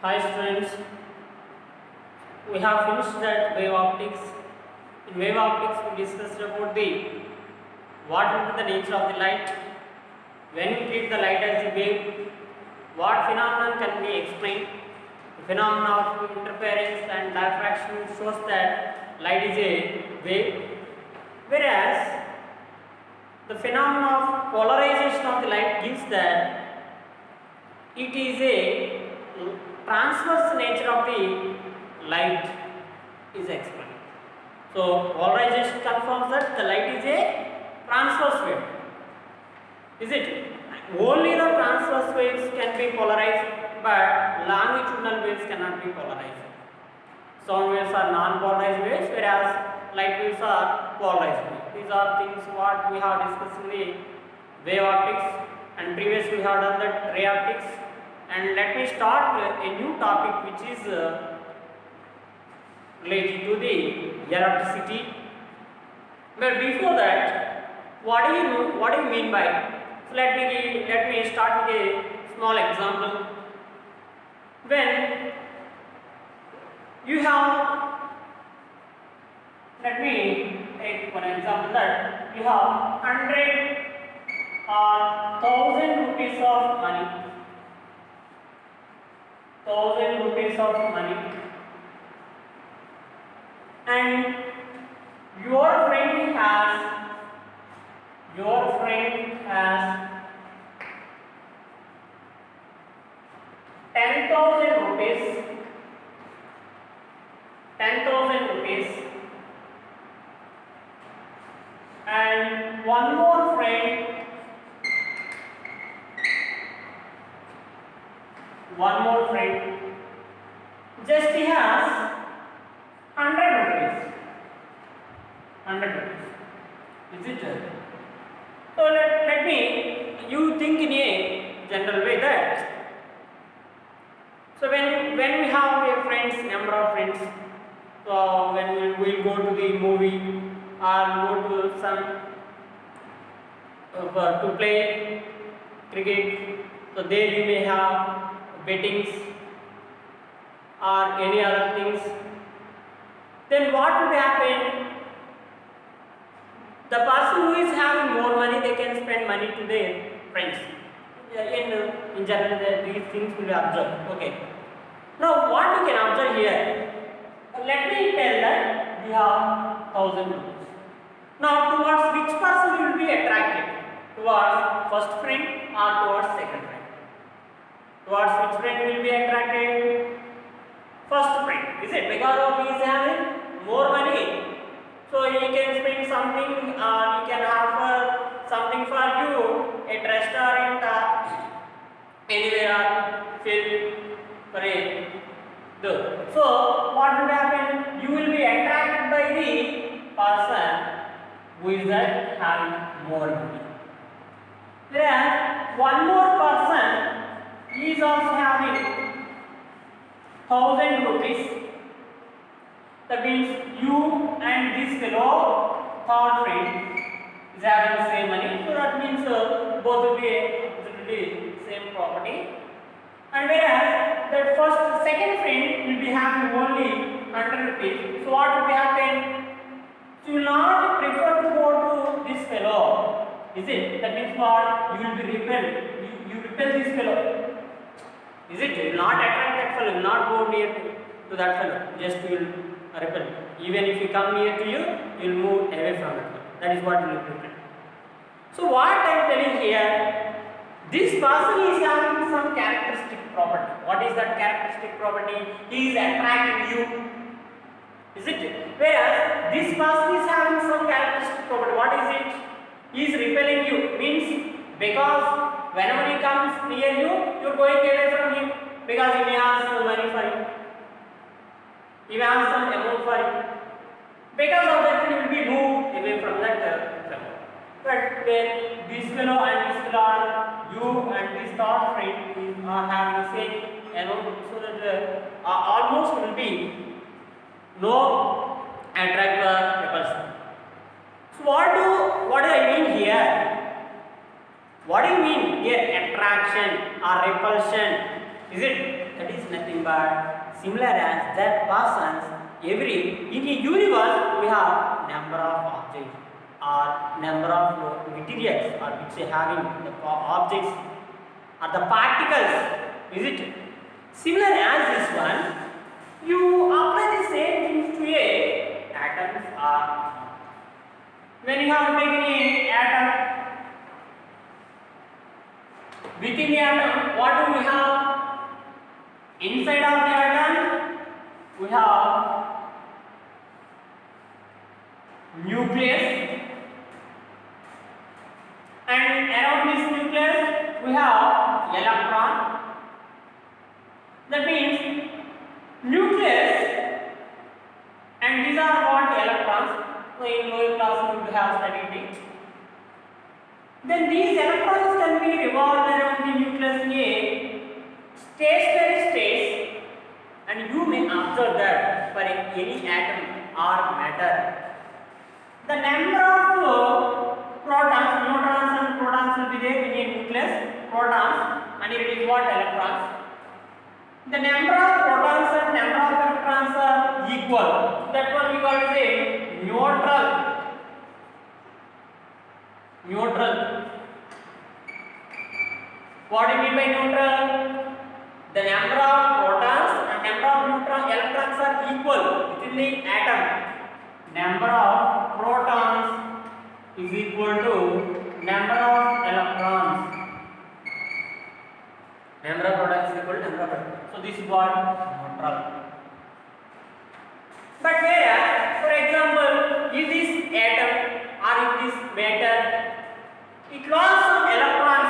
Hi students, we have finished that wave optics. In wave optics we discussed about the what will be the nature of the light, when we treat the light as a wave, what phenomenon can be explained. The phenomenon of interference and diffraction shows that light is a wave, whereas the phenomenon of polarization of the light gives that it is a transverse nature of the light is explained. So polarization confirms that the light is a transverse wave. Is it? Only the transverse waves can be polarized, but longitudinal waves cannot be polarized. Sound waves are non-polarized waves, whereas light waves are polarized waves. These are things what we have discussed in the wave optics, and previously we have done that ray optics. And let me start a new topic which is related to the electricity. But before that, what do you mean by? So let me start with a small example. When you have, let me take one example that you have 100 or 1000 rupees of money. 1000 rupees of money, and your friend has 10,000 rupees, 10,000 rupees, and one more friend just he has 100 rupees. 100 rupees. Is it? So let me, you think in a general way that, so when we have a friends, number of friends, so when we will go to the movie or go to some to play cricket, so there you may have bettings or any other things, then what would happen? The person who is having more money, they can spend money to their friends. In general, these things will be observed. Okay. Now, what you can observe here? Let me tell that we have 1000 rupees. Now, towards which person you will be attracted? Towards first friend or towards second friend? Towards which friend will be attracted? First friend. Is it? Because of he is having more money. So he can spend something, he can offer something for you at restaurant or anywhere fill for a do. So what will happen? You will be attracted by the person who is having more money. Whereas one more person is also having 1000 rupees. That means you and this fellow third friend is having the same money. So that means both will be absolutely same property. And whereas that second friend will be having only 100 rupees. So what will be happen? You will not prefer to go to this fellow. Is it? That means what? You will be repelled. You repel this fellow. Is it? You will not attract that fellow. You will not go near to that fellow. Just you will repel. Even if he come near to you, you will move away from it. That is what you will prepare. So what I am telling here, this person is having some characteristic property. What is that characteristic property? He is attracting you. Is it? Whereas this person is having some characteristic property. What is it? He is repelling you. Means because whenever he comes near you, you are going away from him because he may have some money for you. He may have some amount for you. Because of that, you will be moved away from that fellow. But when this fellow and this fellow are, you and this third friend are having the same amount, so that almost will be no attract repulsion. So what do I mean here? What do you mean here? Attraction or repulsion? Is it? that is nothing but similar as that persons every in a universe we have number of objects or number of materials or which having the objects or the particles, is it? Similar as this one, you apply the same things to a atoms or when you have taken a atom, within the atom what do we have? Inside of the atom we have nucleus, and around this nucleus we have electron. That means nucleus, and these are what electrons. So in lower class we have studied it. Then these electrons can be revolved around the nucleus in a stationary state, and you may observe that for any atom or matter, the number of protons, neutrons and protons will be there in a nucleus, protons, and it is what electrons. The number of protons and number of electrons are equal. That one we call as a neutral. Neutral. What do you mean by neutral? The number of protons and number of electrons are equal within the atom. Number of protons is equal to number of electrons. Number of protons is equal to number of electrons. So this is what neutral. But whereas, for example, if this atom or if this matter, it lost some electrons,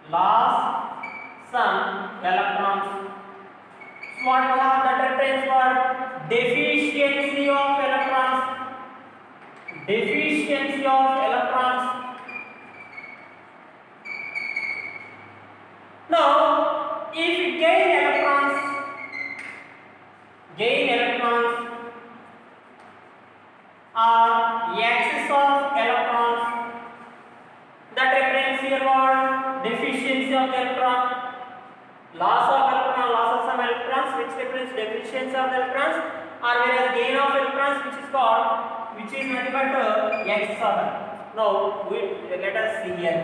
lost some electrons. So what we have, that reference for deficiency of electrons. Deficiency of electrons. Now, if we gain electrons or excess of electrons, that reference here what? Deficiency of electron. Loss of some electrons, which represents deficiency of electrons, or whereas gain of electrons, which is nothing but excess of electrons. Now, let us see here.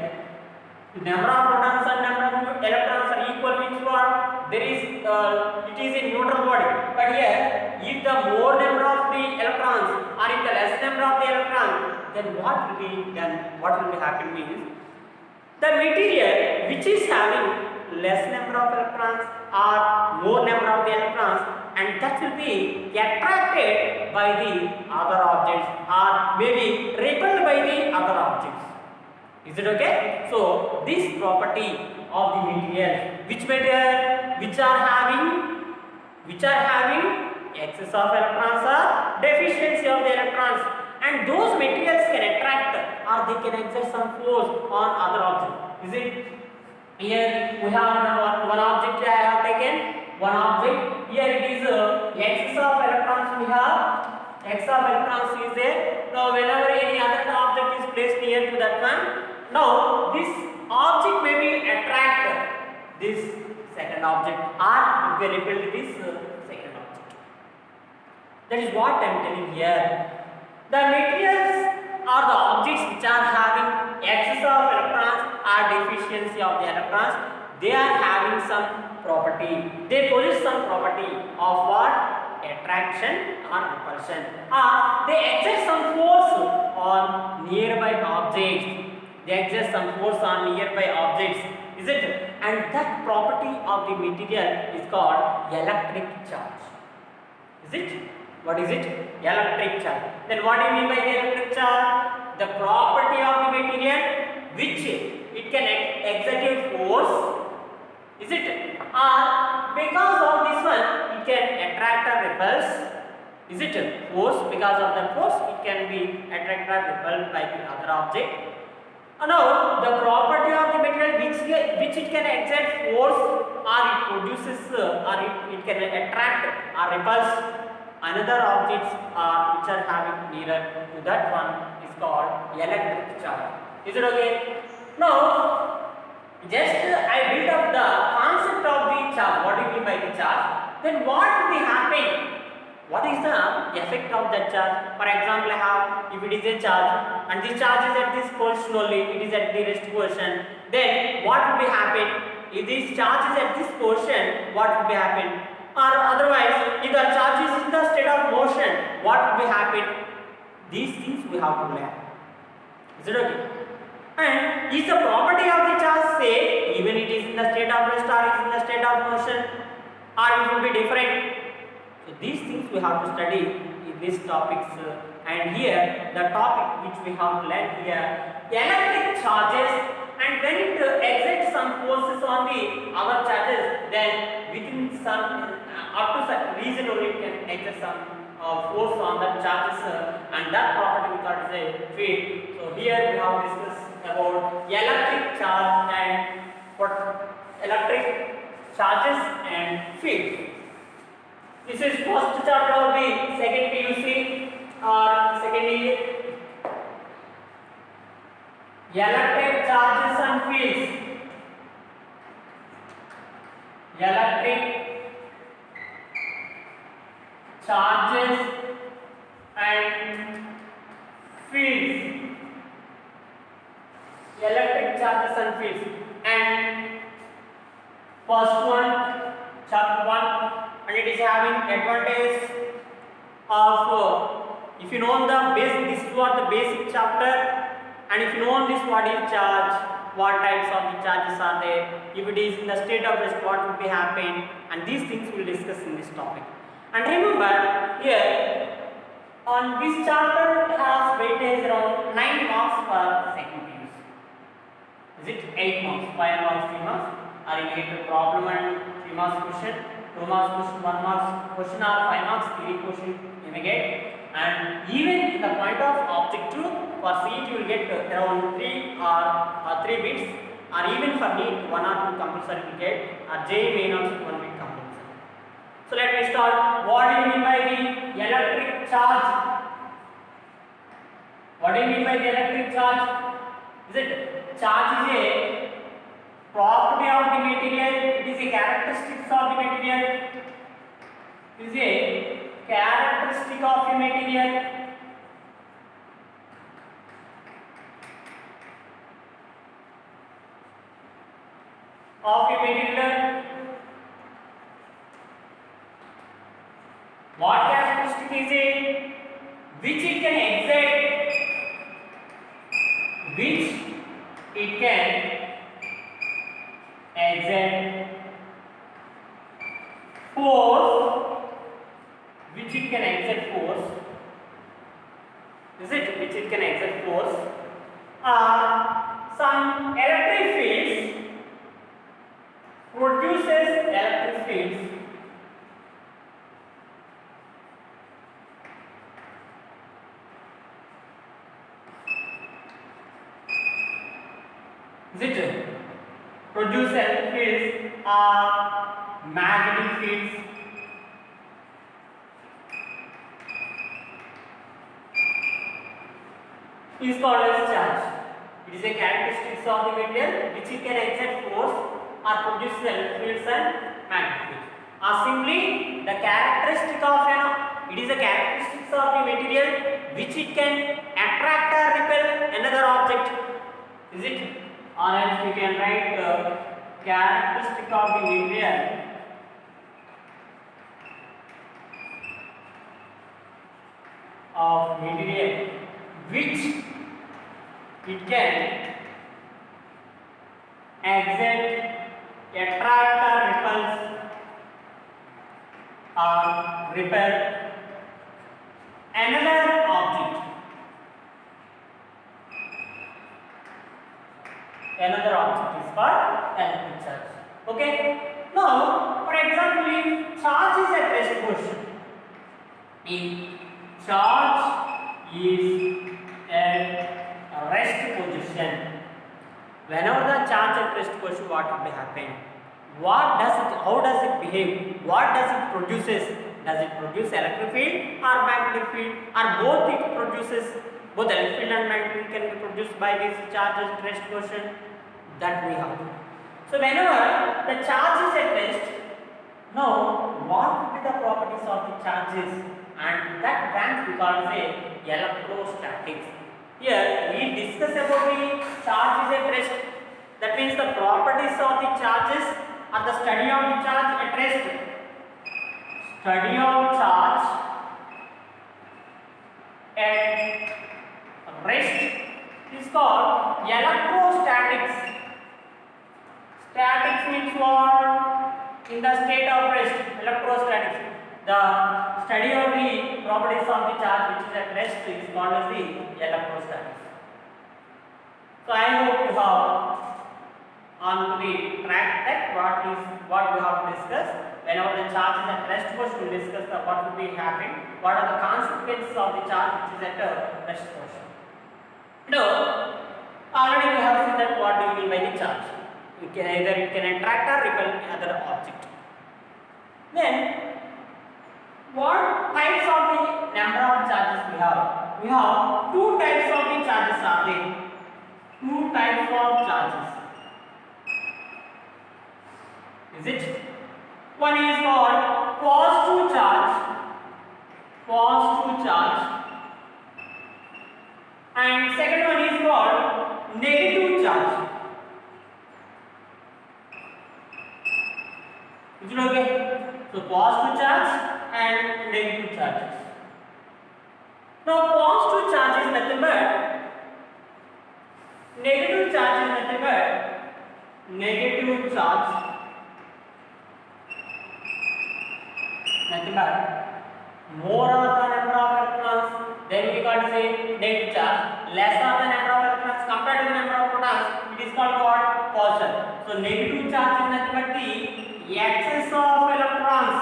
The number of protons and number of electrons are equal, means what? There is it is a neutral body. But here, if the more number of the electrons or if the less number of the electrons, then what will be happen means the material which is having less number of electrons or more number of the electrons, and that will be attracted by the other objects or maybe repelled by the other objects. Is it okay? So this property of the material, which are having excess of electrons or deficiency of the electrons, and those materials can attract or they can exert some force on other objects. Is it? Here we have one object I have taken, one object. Here it is excess of electrons we have. Excess of electrons is there. Now whenever any other object is placed near to that one, now this object may be attract this second object or it may repel this second object. That is what I am telling here. The materials or the objects which are having excess of electrons or deficiency of the electrons, they are having some property. They possess some property of what? Attraction or repulsion. Or they exert some force on nearby objects. They exert some force on nearby objects. Is it? And that property of the material is called electric charge. Is it? What is it? Electric charge. Then what do you mean by the electric charge? The property of the material which it can exert a force. Is it? Because of this one it can attract or repulse. Is it? Force. Because of the force it can be attracted or repelled by the other object. Now the property of the material which it can exert force or it produces or it can attract or repulse another objects which are having nearer to that one is called electric charge. Is it okay? Now Just I built up the concept of the charge. What do you mean by the charge? Then what will be happening? What is the effect of that charge? For example, I have, if it is a charge and this charge is at this position only, it is at the rest position, then what will be happen? If this charge is at this position, what will be happen? Or otherwise, if the charge is in the state of motion, what will be happen? These things we have to learn. Is it okay? And is the property of the charge same even it is in the state of rest or is in the state of motion, or it will be different? So these things we have to study in these topics, and here the topic which we have to learn here, electric charges, and when it exerts some forces on the our charges, then within some up to such reason only it can exert some force on the charges, and that property we call as a field. So here we have discussed about electric charge and what electric charges and field. This is first chapter of the second PUC or second year. Electric charges and fields. Electric charges and fields. Electric charges and fields. And first one, chapter 1. And it is having advantage of if you know the basic, this is what the basic chapter, and if you know this, what is charge, what types of the charges are there, if it is in the state of rest, what will be happening, and these things we will discuss in this topic. And remember here on this chapter has weightage around 9 marks for second PUC. Is it 8 marks, 5 marks, 3 marks, or you get a problem and 3 marks question, 2 marks question, 1 marks question, or 5 marks 3 question you may get. And even in the point of objective for CET you will get around 3 or 3 bits, or even for NEET 1 or 2 compulsory will get, or JEE main also 1 bit compulsory. So let me start. What do you mean by the electric charge? What do you mean by the electric charge? Is it charge is a property of the material, it is a characteristics of the material, it is a characteristic of the material. Of a material. What characteristic is it? Which it can exert, which it can exert force, which it can exert force, is it, which it can exert force, some electric fields, produces electric fields, is it, produce electric fields are magnetic fields, is called as charge. It is a characteristic of the material which it can exert force or produce electric fields and magnetic fields. Or simply the characteristic of it is a characteristic of the material which it can attract or repel another object. Is it? Or else we can write the characteristic of the material which it can exert, attract or repel another object. Another object is called electric charge. Okay. Now, for example, if charge is at rest position, if charge is at rest position, whenever the charge at rest position, what will be happening? What does it? How does it behave? What does it produces? Does it produce electric field or magnetic field, or both it produces? Both electric field and magnetic field can be produced by this charge at rest position. That we have. So whenever the charge is at rest, now what will be the properties of the charges, and that branch we call say electrostatics. Here we discuss about the charge is at rest. That means the properties of the charges or the study of the charge at rest. Study of charge at rest is called electrostatics. Statics means what? In the state of rest. Electrostatics. The study of the properties of the charge which is at rest is called as the electrostatics. So I hope you have on to the track that what we have to discuss. Whenever the charge is at rest, first we will discuss what will be happening, what are the consequences of the charge which is at rest portion. Now, already we have seen that what do you mean by the charge. It can attract or repel other object. Then, what types of the number of charges we have? We have two types of the charges are there. Two types of charges. Is it? One is called positive charge, and second one is called negative charge. Is it okay? So positive charge and negative charges. Now positive charge is nothing but negative charge is nothing but negative charge. Nothing but more or the number of electrons, then we call say negative charge. Lesser the number of electrons compared to the number of protons, it is called what? Positive. So negative charge is nothing but the excess of electrons.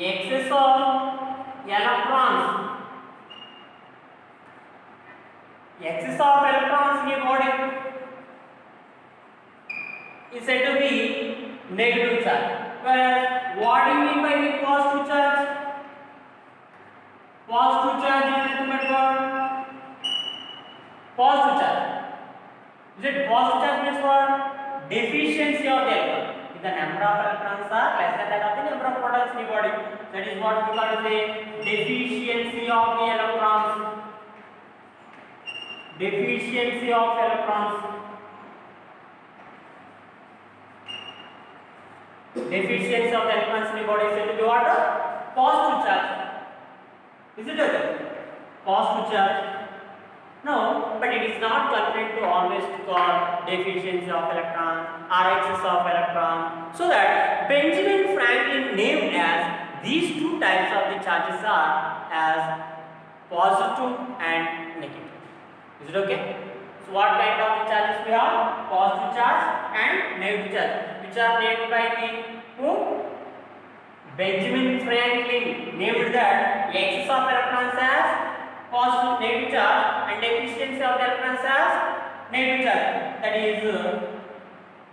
Excess of electrons. Excess of electrons in a body is said to be negative charge. Whereas what do you mean by the positive charge? Positive charge is nothing but what? Positive charge. Is it positive charge means what? Deficiency of the electron. If the number of electrons are less than that of the number of protons in the body, that is what we call as a deficiency of the electrons. Deficiency of electrons. Deficiency of the electrons in the body is said to be what? Positive charge. Is it okay? Positive charge. No, but it is not convenient to always call deficiency of electron or excess of electron. So that Benjamin Franklin named as these two types of the charges are as positive and negative. Is it okay? So what kind of the charges we have? Positive charge and negative charge, which are named by the who? Benjamin Franklin named that excess of electrons as positive negative charge and deficiency of the electrons as negative charge. That is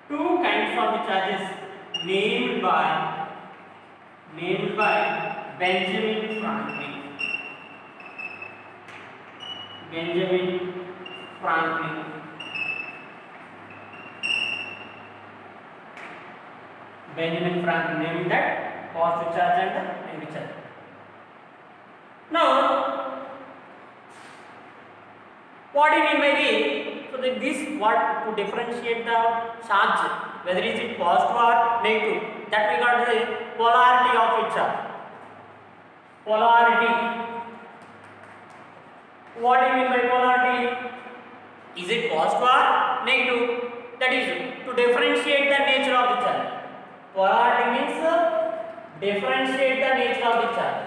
two kinds of the charges named by Benjamin Franklin. Benjamin Franklin. Benjamin Franklin named that positive charge and negative charge. Now, what do you mean by the? So this what to differentiate the charge, whether is it positive or negative, that we got the polarity of its charge. Polarity. What do you mean by polarity? Is it positive or negative? That is to differentiate the nature of the charge. Polarity means differentiate the nature of the charge.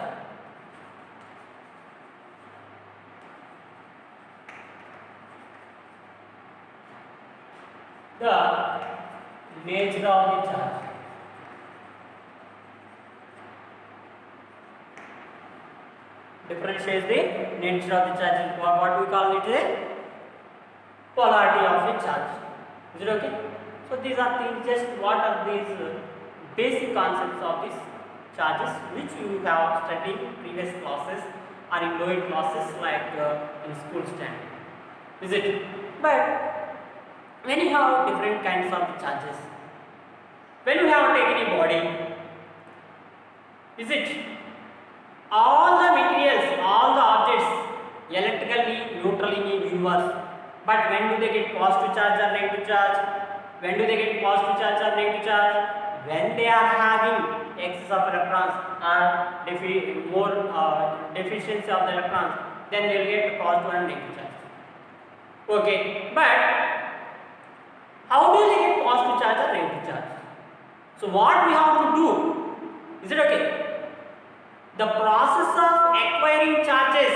The nature of the charge. Differentiates the nature of the charge. What we call it a polarity of the charge. Is it okay? So these are things, just what are these basic concepts of these charges which you have studied in previous classes or in lower classes like in school standard. Is it? But when you have different kinds of charges, when you have taken a body, is it all the materials, all the objects electrically neutral in the universe, but when do they get positive charge or negative charge? When do they get positive charge or negative charge? When they are having excess of electrons or more deficiency of the electrons, then they will get positive and negative charge. Okay, but how do they get positive charge or negative charge? So what we have to do, is it okay? The process of acquiring charges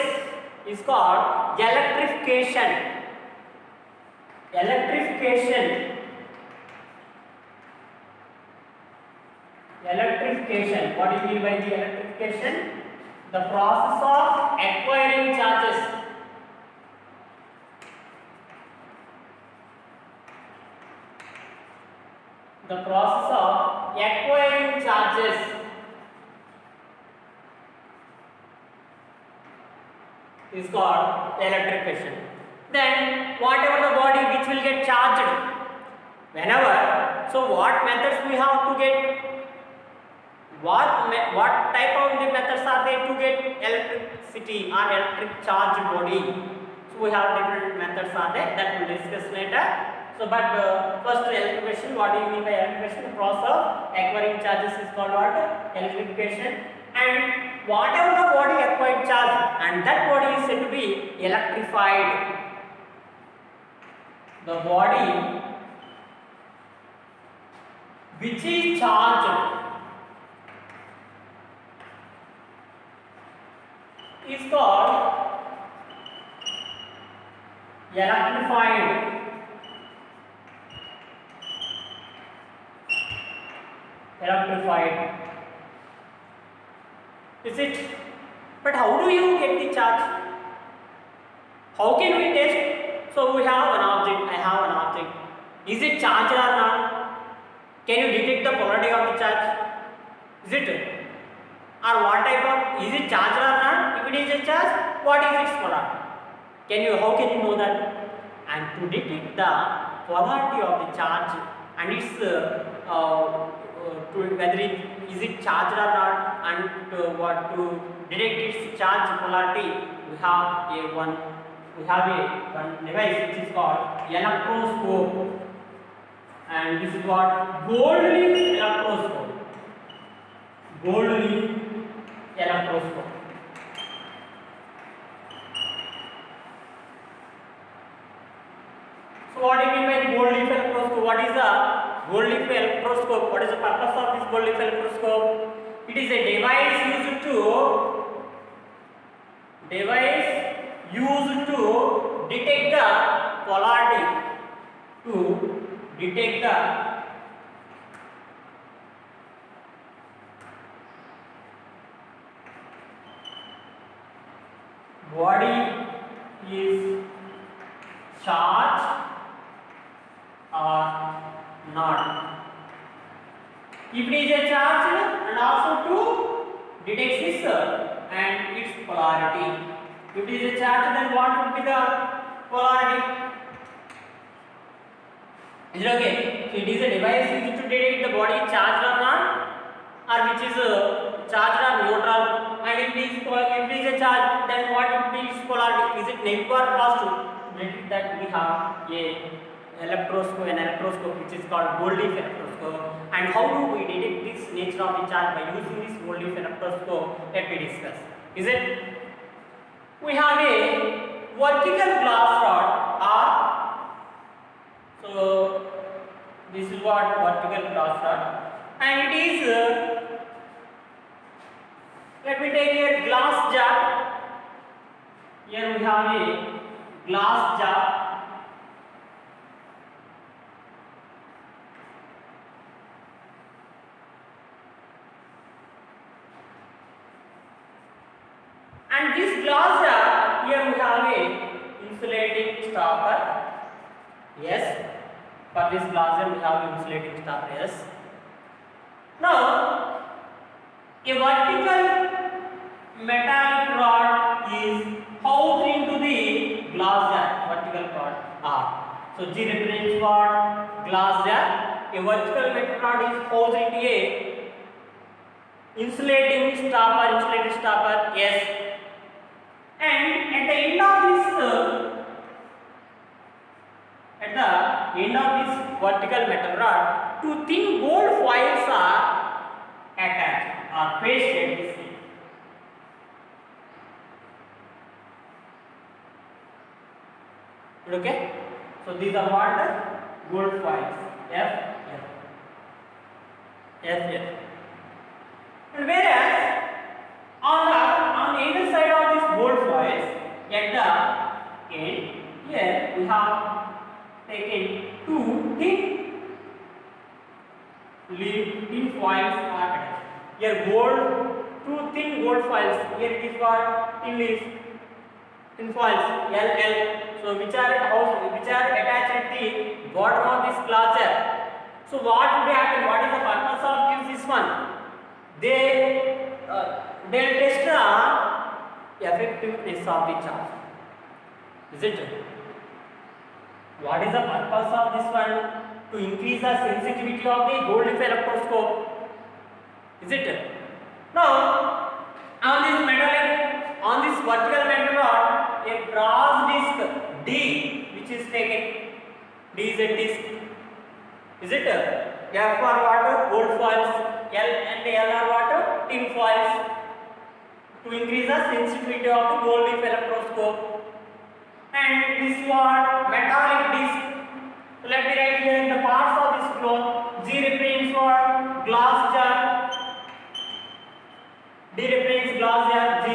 is called electrification. Electrification. Electrification. What do you mean by the electrification? The process of acquiring charges. The process of acquiring charges is called electrification. Then whatever the body which will get charged, whenever, so what methods we have to get, what type of the methods are there to get electricity or electric charged body? So we have different methods are there that we will discuss later. So but first electrification, what do you mean by electrification? The process of acquiring charges is called what? Electrification. And whatever the body acquired charge, and that body is said to be electrified. The body which is charged is called electrified. Electrified. Is it? But how do you get the charge? How can we test? So we have an object, I have an object. Is it charged or not? Can you detect the polarity of the charge? Is it? Or what type of, is it charged or not? If it is a charge, what is its polarity? How can you know that? And to detect the polarity of the charge and its whether is it charged or not, and to detect its charge polarity, we have one device which is called electroscope, and this is what gold leaf electroscope. Gold leaf electroscope. So what do you mean by the gold leaf electroscope? What is the gold leaf electroscope? What is the purpose of this gold leaf electroscope? It is a device used to detect the polarity, to detect the body is charged or not. If it is a charge, and also to detect its and its polarity. If it is a charge, then what would be the polarity? Is it okay? So it is a device used to detect the body charged or not, or which is charged or neutral. And if it is a charge, then what would be its polarity? Is it negative or positive? To detect that, we have an electroscope which is called gold leaf electroscope. And how do we detect this nature of the charge? By using this gold leaf electroscope, let me discuss. Is it? We have a vertical glass rod, so this is what vertical glass rod, and it is let me take a glass jar. Here we have a glass jar, and this glass jar, here we have a insulating stopper. Yes, for this glass jar we have insulating stopper. Yes. Now a vertical metallic rod is housed into the glass jar, vertical rod R. So G represents for glass jar. A vertical metal rod is housed into a insulated stopper, yes. And at the end of this vertical metal rod, two thin gold foils are attached or pasted. Okay, so these are what the gold foils, F. And whereas on either side of this gold foils, at the end here we have taken two thin foils are attached. Here two thin gold foils. Here it is what thin foils LL. So which are attached at the bottom of this glass jar. So what will happen? What is the purpose of this one? They'll test the effectiveness of the charge. Is it? What is the purpose of this one? To increase the sensitivity of the gold leaf electroscope. Is it? Now, on this vertical metal rod, a brass disc D, which is taken. D is a disc. Is it? F for what? Gold foils. L and L are what? Tin foils. To increase the sensitivity of the gold leaf electroscope. And this what? Metallic disc. So let me write here in the parts of this cloth. G represents what? Glass jar. D represents glass jar. G.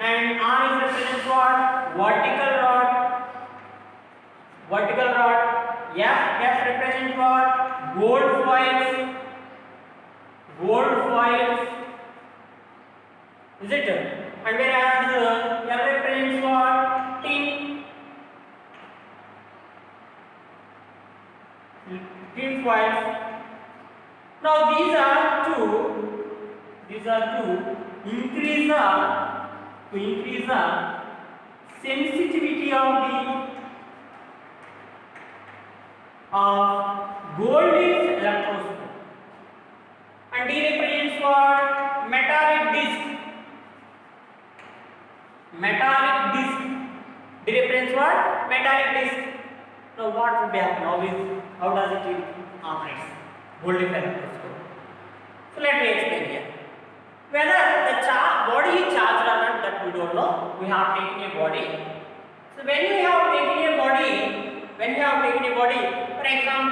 And R is represents what? Vertical rod. F represents what? Gold foils. Is it? And whereas L represents what? Tin foils. Now these are to increase the sensitivity of gold leaf electroscope. And D represents what? Metallic disc. D represents what? Metallic disc. Now what will be happening? How does it operate? Gold leaf electroscope. So let me explain here. Whether the body is charged or not, that we don't know. We have taken a body. So when you have taken a body, for example,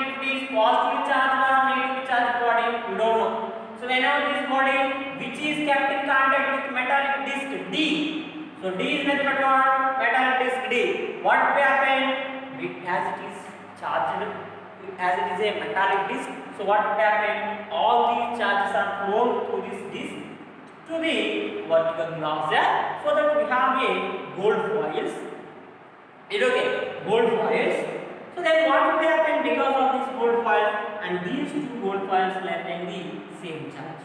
if it is positively charged or negatively charged body, we don't know. So whenever this body which is kept in contact with metallic disc D, so D is nothing but what? Metallic disc D. What will happen? As it is charged, as it is a metallic disc, so what will happen? All these charges are thrown through this disc to the vertical glass jar, so that we have a gold foils. Is okay? Gold foils. So then what will happen because of this gold foil, and these two gold foils will attain the same charge.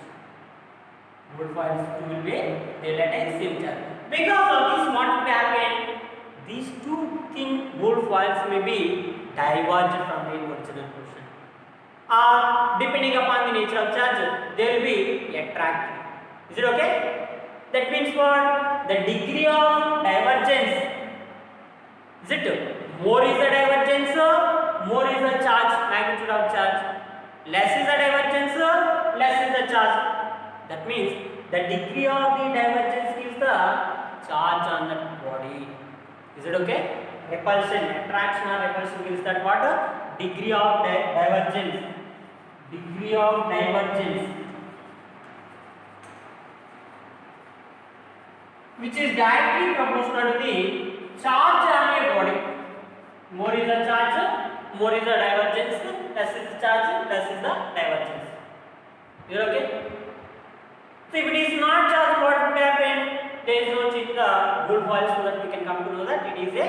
Gold foils will be, they will attain same charge. Because of this, what will happen? These two thin gold foils may be diverged from the original portion. Depending upon the nature of charge, they will be attracted. Is it okay? That means what? The degree of divergence. Is it? More is the divergence, more is the charge, magnitude of charge. Less is the divergence, less is the charge. That means the degree of the divergence gives the charge on the body. Is it okay? Repulsion, attraction or repulsion gives that what? Degree of divergence. Degree of divergence, which is directly proportional to the charge on a body. More is the charge, more is the divergence, less is the charge, less is the divergence. Is it okay? So if it is not charged, what would happen? There is no change in the gold foil, so that we can come to know that it is a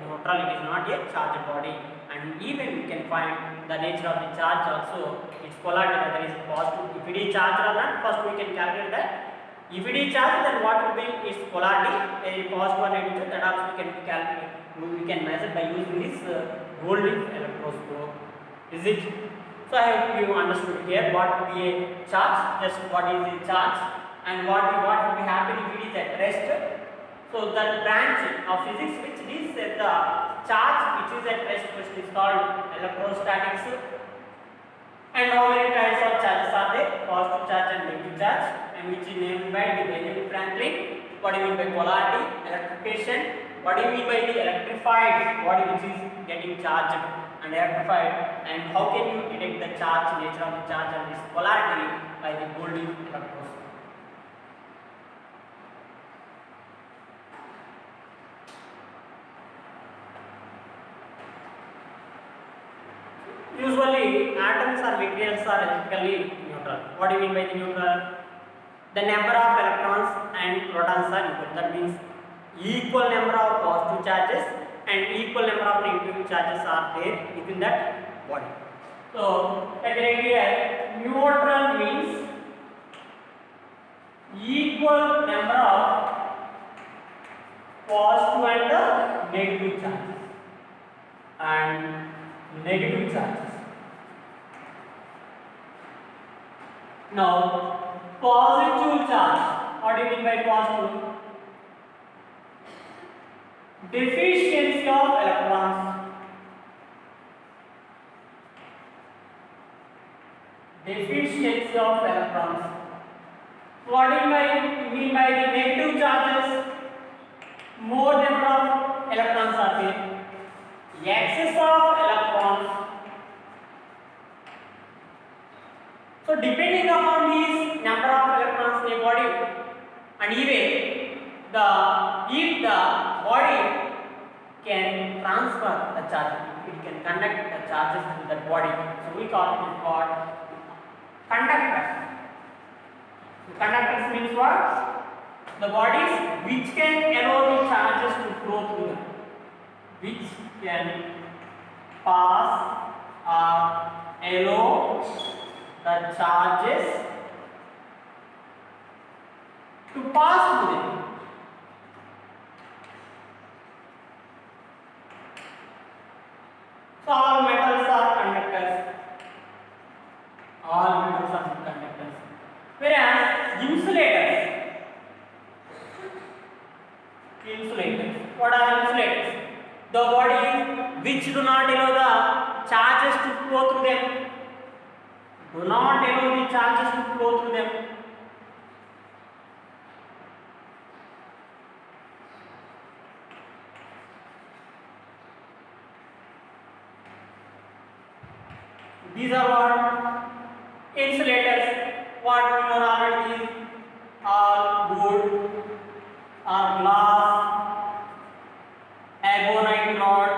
neutral, it is not a charged body. And even we can find the nature of the charge also, its polarity, whether it is positive. If it is charged or not, first we can calculate that. If it is charged, then what will be its polarity, a positive or negative, that also we can calculate. we can measure by using this gold-leaf electroscope. Is it? So I hope you understood here what will be a charge, just what is a charge, and what will be happening if it is at rest. So that branch of physics which is the charge which is at rest question is called electrostatics. And how many types of charges are there? Positive charge and negative charge, and which is named by the Benjamin Franklin. What do you mean by polarity? Electrification. What do you mean by the electrified body which is getting charged and electrified? And how can you detect the charge, nature of the charge and this polarity by the Golding electroscope? Usually atoms or materials are electrically neutral. What do you mean by the neutral? The number of electrons and protons are equal. That means equal number of positive charges and equal number of negative charges are there within that body. So let me write here, neutral means equal number of positive and negative charges and negative charges. Now, positive charge. What do you mean by positive? Deficiency of electrons. Deficiency of electrons. What do you mean by the negative charges? More number of electrons are there. Excess of electrons. So depending upon these number of electrons in a body, and even if the body can transfer the charge, it can conduct the charges to that body. So we call it what? Conductors. So conductors means what? The bodies which can allow the charges to flow through them, which can pass or allow the charges to pass through them. So all metals are conductors. All metals are conductors. Whereas insulators. What are insulators? The bodies which do not allow the charges to flow through them. Do not allow the charges to flow through them. These are what? Insulators. What we know already is all wood or glass, ebonite rod,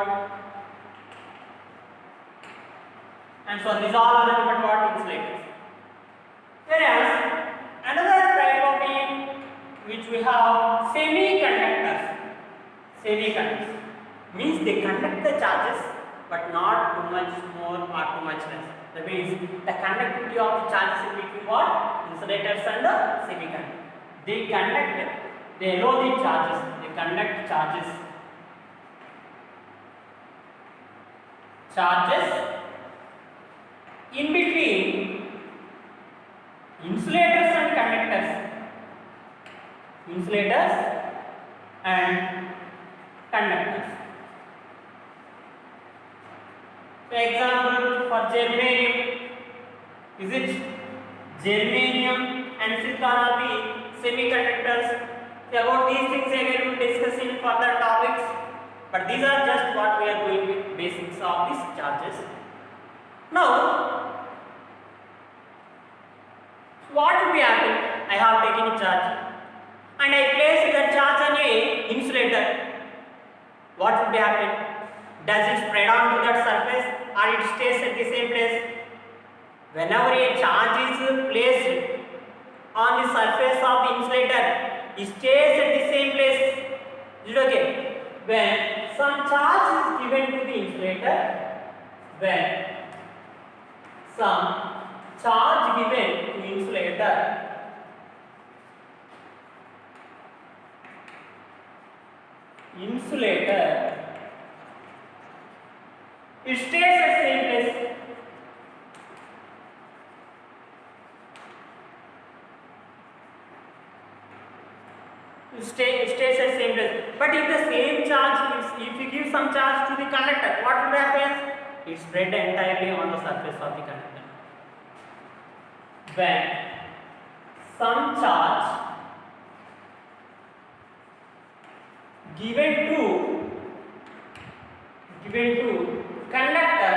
and so these all are nothing but what? Insulators. Whereas another type of being which we have semiconductors. Semiconductors means they conduct the charges but not too much more or too much less. That means the conductivity of the charges in between what? Insulators and the semiconductors. They conduct, they allow the charges, they conduct charges. Charges in between insulators and conductors. Insulators and conductors. For example, for germanium, is it germanium and silicon are the semiconductors? So about these things we will discuss in further topics, but these are just what we are doing with basics of these charges. Now, what will be happen? I have taken a charge and I place the charge on a insulator. What will be happen? Does it spread on to that surface or it stays at the same place? Whenever a charge is placed on the surface of the insulator, it stays at the same place. Is it okay? When some charge is given to the insulator, when some charge given to insulator, insulator It stays at same place. It stays at same place. But if the same charge is, if you give some charge to the conductor, what will happen? It spread entirely on the surface of the conductor. When some charge given to conductor,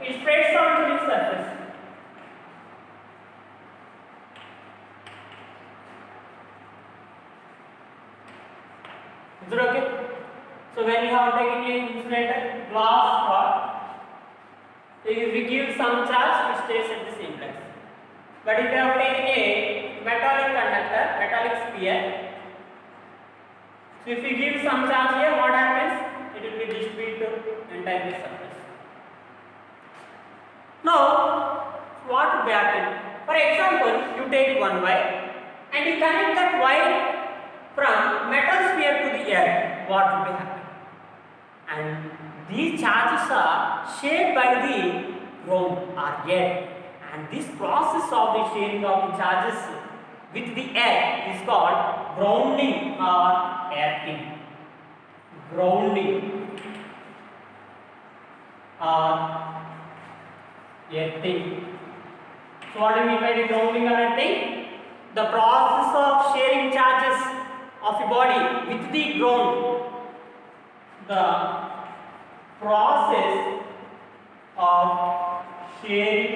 it spreads onto the surface. Is it okay? So when you have taken a insulator glass rod, if we give some charge, it stays at the same place. But if you have taken a metallic conductor, metallic sphere, so if you give some charge here, what happens? It will be distributed to entire surface. Now, what would happen? For example, you take one wire and you connect that wire from metal sphere to the earth. What will be happening? And these charges are shared by the ground or earth. And this process of the sharing of the charges with the earth is called grounding or earthing. Grounding or earthing. So what do you mean by the grounding or earthing? The process of sharing charges of a body with the ground. The process of sharing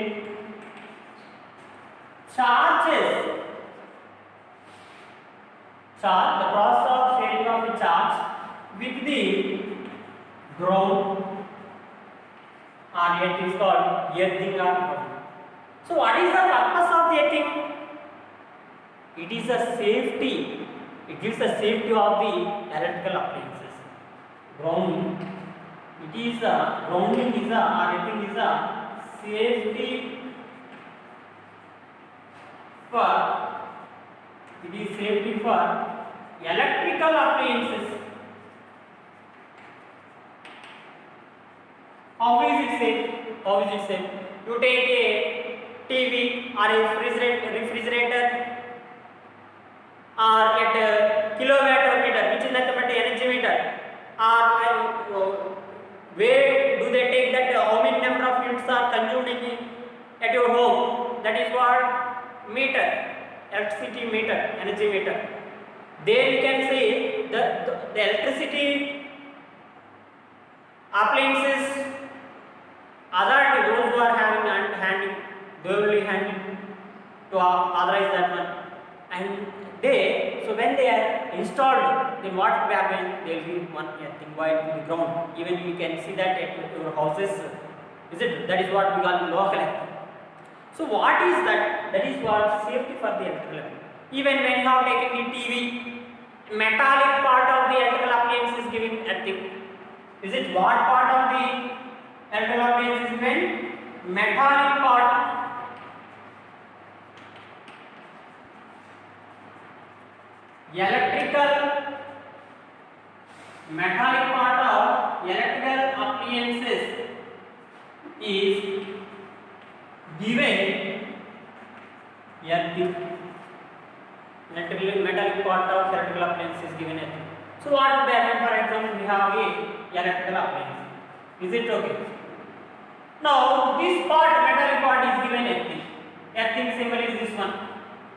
charges, the process of sharing of the charge with the ground or earth is called earthing or ground. So what is the purpose of the earthing? It is a safety. It gives the safety of the electrical appliances. Grounding. It is a grounding is a or earthing is a safety for. It is safety for electrical appliances. How is it safe? How is it safe? You take a TV or a refrigerator or at a kilowatt meter, which is nothing but energy meter, or where do they take that how many number of units are consumed at your home? That is what meter, electricity meter, energy meter. There you can see the electricity appliances authority, those who are having handing, they will be handing to authorize that one. And so when they are installed, then what will happen? They will give one earthing wire to the ground. Even you can see that at your houses, is it? That is what we call local earthing. So what is that? That is what safety for the electrical appliance. Even when you have taken the TV, metallic part of the electrical appliance is giving earthing. Is it what part of the electrical appliance is given? Metallic part. Metallic part of electrical appliances is given earthing. Metallic part of electrical appliance is given earthing. So what would happen? For example, we have a electrical appliance. Is it okay? Now this part, metallic part is given earthing. Earthing symbol is this one.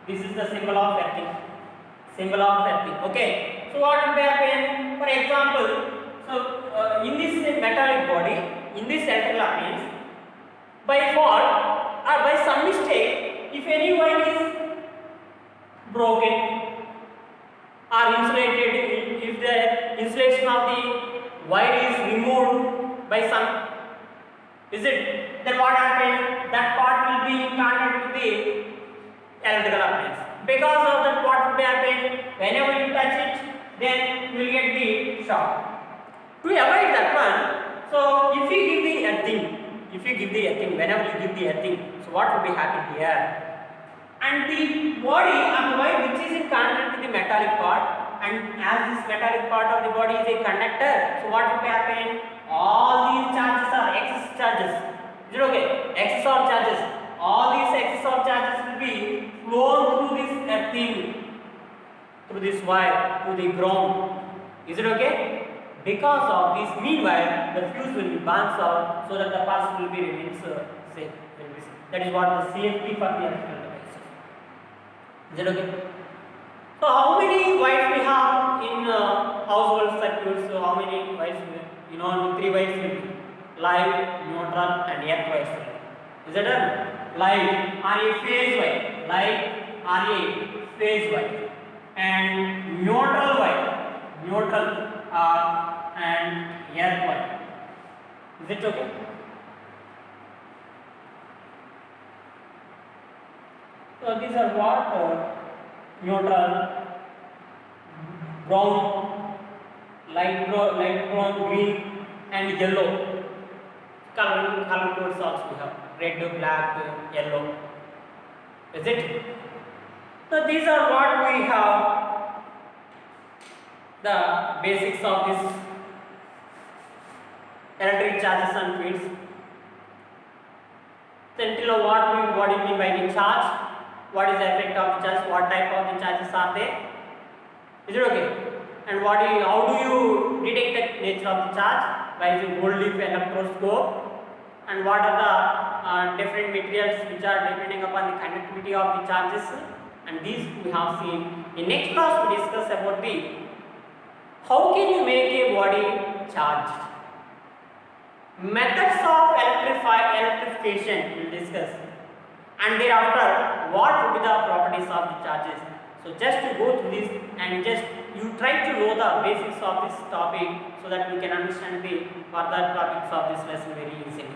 This is the symbol of earthing. Symbol of earthing. Okay. So what will happen? For example, so in this metallic body, in this electrical appliance, by fault or by some mistake, if any wire is broken or insulated, if the insulation of the wire is removed by some, is it? Then what happens? That part will be in contact with the electrical appliance. Because of that, what will happen? Whenever you touch it, then you will get the shock. To avoid that one, so if you give the earthing, whenever you give the earthing, so what will be happening here? And the body of the wire which is in contact with the metallic part, and as this metallic part of the body is a conductor, so what will happen? All these charges are excess charges. Is it okay? Excess of charges. All these excess of charges will be flown through this earthing, through this wire to the ground. Is it okay? Because of this, meanwhile, the fuse will be burnt out so that the person will be remains safe. That is what the safety for the electrical devices. Is it okay? So how many wires we have in household circuits? So how many wires? You know, 3 wires will be live, neutral, and earth wires. Is it done? Live are a phase wire. Live are a phase wire, and neutral wire, neutral and earth wire. Is it okay? So these are what neutral, brown, light brown, green, and yellow. Color codes also we have red, black, yellow. Is it? So these are what we have, the basics of this electric charges and fields. So until now what do you mean by the charge? What is the effect of the charge? What type of the charges are there? Is it okay? And how do you detect the nature of the charge? By using gold leaf electroscope. And what are the different materials which are depending upon the conductivity of the charges? And these we have seen. In next class we discuss about the how can you make a body charged? Methods of electrification we will discuss. And thereafter, what would be the properties of the charges? So just to go through this and just you try to know the basics of this topic so that you can understand the further topics of this lesson very easily.